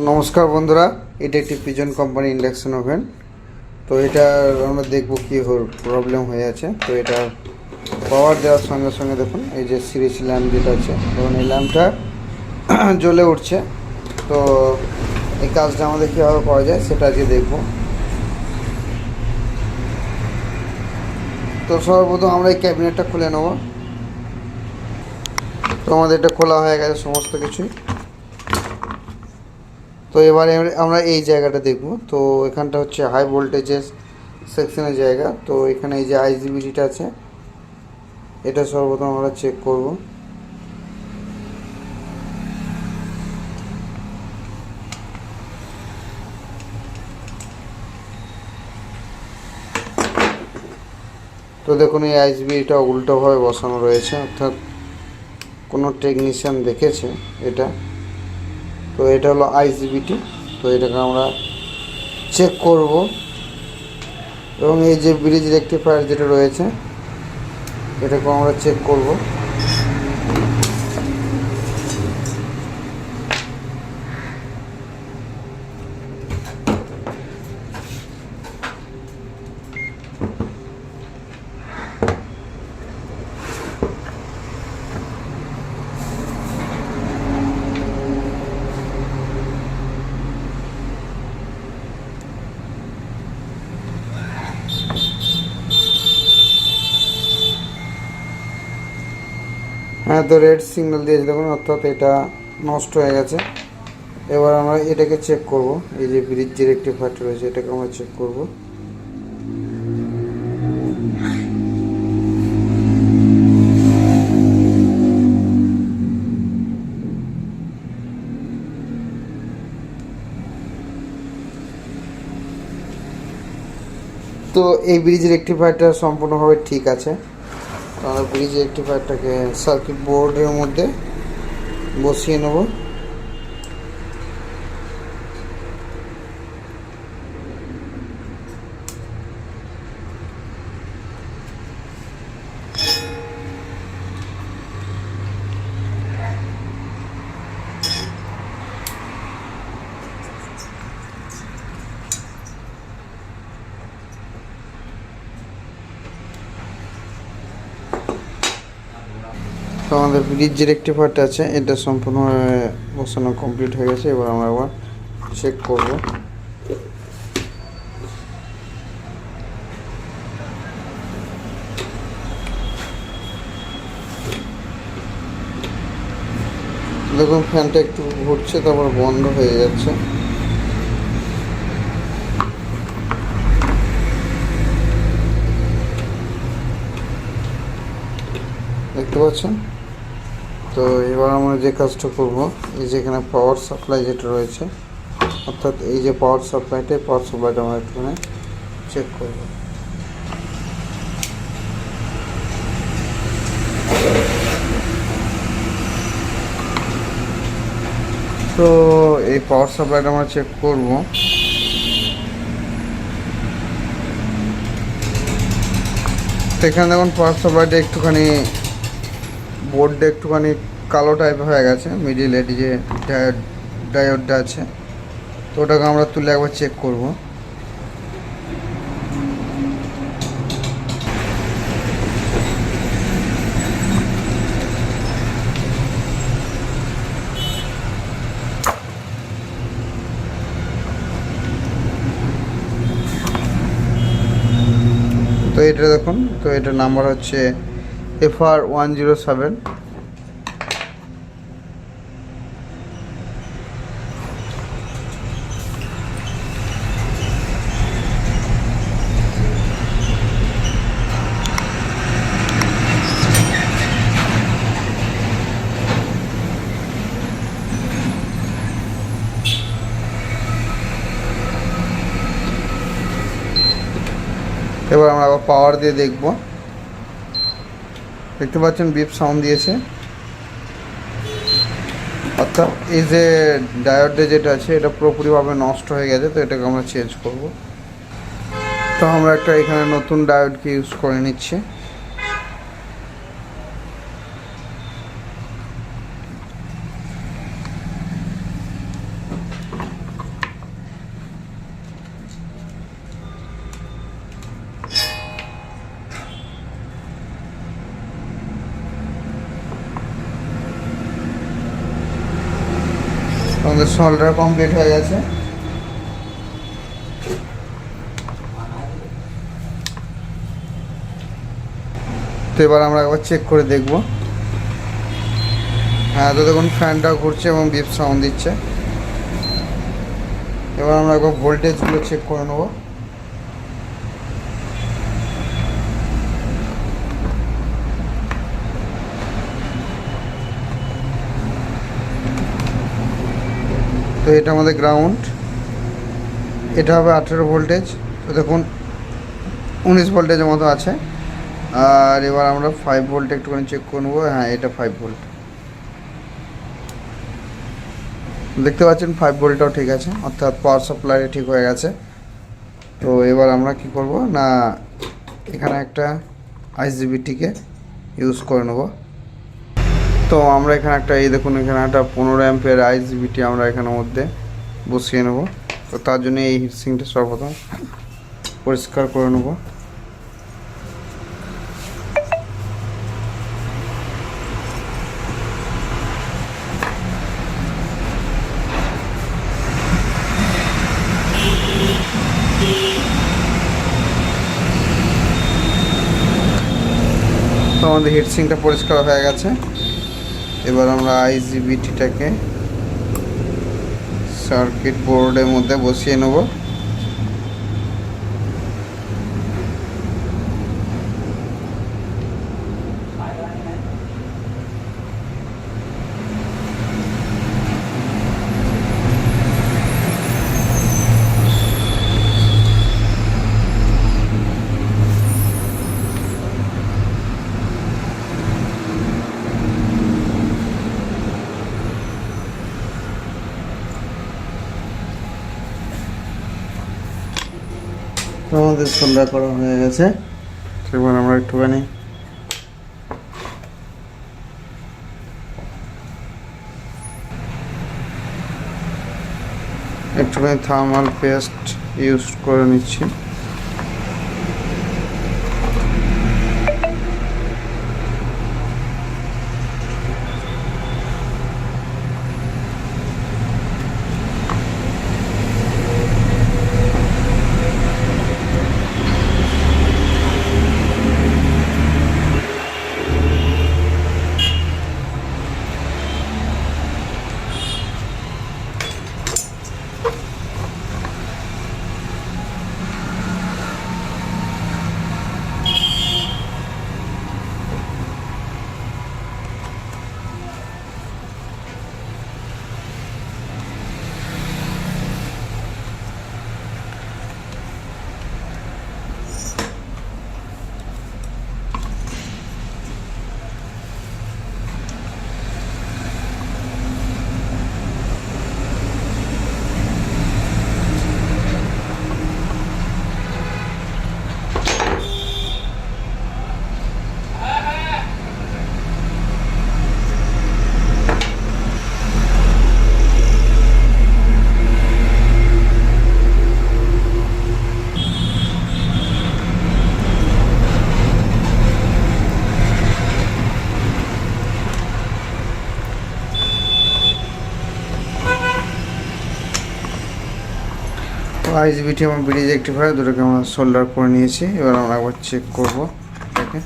নমস্কার বন্ধুরা, এটা একটি পিজন কোম্পানি ইন্ডাকশন ওভেন। তো এটা আমরা দেখব কী প্রবলেম হয়ে আছে। তো এটা পাওয়ার দেওয়ার সঙ্গে সঙ্গে দেখুন এই যে সিরিজ ল্যাম্প যেটা আছে, তখন এই ল্যাম্পটা জ্বলে উঠছে। তো এই কাজটা আমাদের কীভাবে করা যায় সেটা আজকে দেখব। তো সর্বপ্রথম আমরা এই ক্যাবিনেটটা খুলে নেব। তো আমাদের এটা খোলা হয়ে গেছে সমস্ত কিছুই। তো এবারে আমরা এই জায়গাটা দেখব। তো এখানটা হচ্ছে হাই ভোল্টেজের সেকশনের জায়গা। তো এখানে এই যে আইজিবিটিটা আছে, এটা সর্বপ্রথম আমরা চেক করব। তো দেখুন এই আইজিবিটা উল্টোভাবে বসানো রয়েছে, অর্থাৎ কোনো টেকনিশিয়ান দেখেছে এটা। তো এটা হলো আইজিবিটি। তো এটাকে আমরা চেক করব। এবং এই যে ব্রিজ রেকটিফায়ার যেটা রয়েছে, এটাকেও আমরা চেক করব। হ্যাঁ, তো রেড সিগন্যাল দিয়েছে দেখুন, অর্থাৎ এটা নষ্ট হয়ে গেছে। এবার আমরা এটাকে চেক করব। এই যে ব্রিজ যে রেকটিফায়ারটা রয়েছে, এটাকে আমরা চেক করব। তো এই ব্রিজ রেকটিফায়ারটা সম্পূর্ণভাবে ঠিক আছে। তো আমরা ব্রিজ রেকটিফায়ারটাকে সার্কিট বোর্ডের মধ্যে বসিয়ে নেব। তো আমাদের ব্রিজ যে রেকটিফায়ারটা আছে, এটা সম্পূর্ণভাবে বসানো কমপ্লিট হয়ে গেছে। এবার আমরা আবার চেক করব। দেখুন ফ্যানটা একটু ঘুরছে, তারপর বন্ধ হয়ে যাচ্ছে। দেখতে পাচ্ছেন? তো এবার আমরা যে কাজটা করব, এই যে এখানে পাওয়ার সাপ্লাই যেটা রয়েছে, অর্থাৎ এই যে পাওয়ার সাপ্লাইটা আমরা একটুখানি চেক করব। তো এই পাওয়ার সাপ্লাইটা আমরা চেক করব। তো এখানে দেখুন পাওয়ার সাপ্লাইটা একটুখানি বোর্ডটা একটুখানি কালো টাইপ হয়ে গেছে। মিডিল এটি যে ডায়োডটা আছে, তো ওটাকে আমরা তুলে একবার চেক করব। তো এটা দেখুন, তো এটার নাম্বার হচ্ছে FR107। এবার আমরা আবার পাওয়ার দিয়ে দেখব। দেখতে পাচ্ছেন বিপ সাউন্ড দিয়েছে, অর্থাৎ এই যে ডায়োডটা যেটা আছে, এটা পুরোপুরিভাবে নষ্ট হয়ে গেছে। তো এটাকে আমরা চেঞ্জ করব। তো আমরা একটা এখানে নতুন ডায়োডকে ইউজ করে নিচ্ছি। সোল্ডার কমপ্লিট হয়ে গেছে। তো এবার আমরা একবার চেক করে দেখব। হ্যাঁ, তো দেখুন ফ্যানটাও ঘুরছে এবং বিপ সাউন্ড দিচ্ছে। এবার আমরা একবার ভোল্টেজগুলো চেক করে নেব। তো এটা আমাদের গ্রাউন্ড, এটা হবে 18 ভোল্টেজ। তো দেখুন 19 ভোল্টেজের মতো আছে। আর এবার আমরা 5 ভোল্ট একটুখানি চেক করে নেবো। হ্যাঁ, এটা 5 ভোল্ট, দেখতে পাচ্ছেন 5 ভোল্টটাও ঠিক আছে, অর্থাৎ পাওয়ার সাপ্লাই ঠিক হয়ে গেছে। তো এবার আমরা কি করব না, এখানে একটা আইজিবিটিকে ইউজ করে নেব। তো আমরা এখানে একটা, এই দেখুন এখানে একটা 15 অ্যাম্পের আইজিবিটি আমরা এখানের মধ্যে বসিয়ে নেব। তো তার জন্য এই হিটসিংটা সর্বপ্রথম পরিষ্কার করে নেব। তো আমাদের হিটসিংটা পরিষ্কার হয়ে গেছে। এবার আমরা আইজিবিটিটাকে সার্কিট বোর্ডের মধ্যে বসিয়ে নেব। আমাদের সোল্ডার করা হয়ে গেছে। এবার আমরা একটুখানি থার্মাল পেস্ট ইউজ করে নিচ্ছি। আইজিবিটি এবং ব্রিজ রেকটিফায়ার দুটোকে আমরা সোল্ডার করে নিয়েছি। এবার আমরা একবার চেক করবো এটাকে।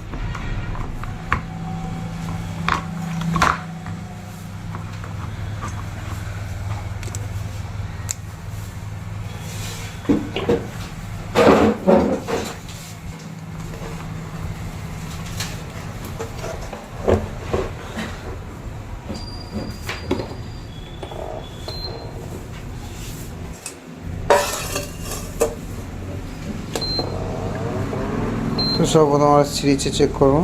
তো সর্বপ্রথম আমরা সিরিজে চেক করবো।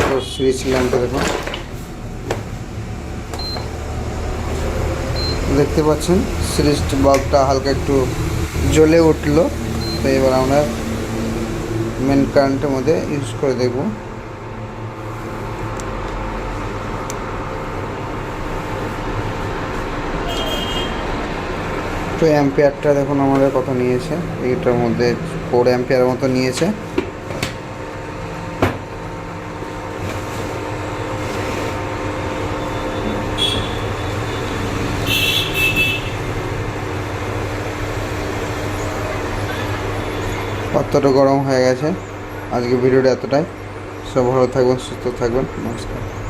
তো সিরিজ ল্যাম্পটা দেখুন, দেখতে পাচ্ছেন সিরিজ বাল্বটা হালকা একটু জ্বলে উঠলো। তো এবার আমরা মেন কারেন্টের মধ্যে ইউজ করে দেখব। তো অ্যাম্পিয়ারটা দেখুন আমাদের কত নিয়েছে, এইটার মধ্যে 4 অ্যাম্পিয়ার মতো নিয়েছে। পাত্রটা গরম হয়ে গেছে। আজকে ভিডিওটা এতটাই। সব ভালো থাকবেন, সুস্থ থাকবেন, নমস্কার।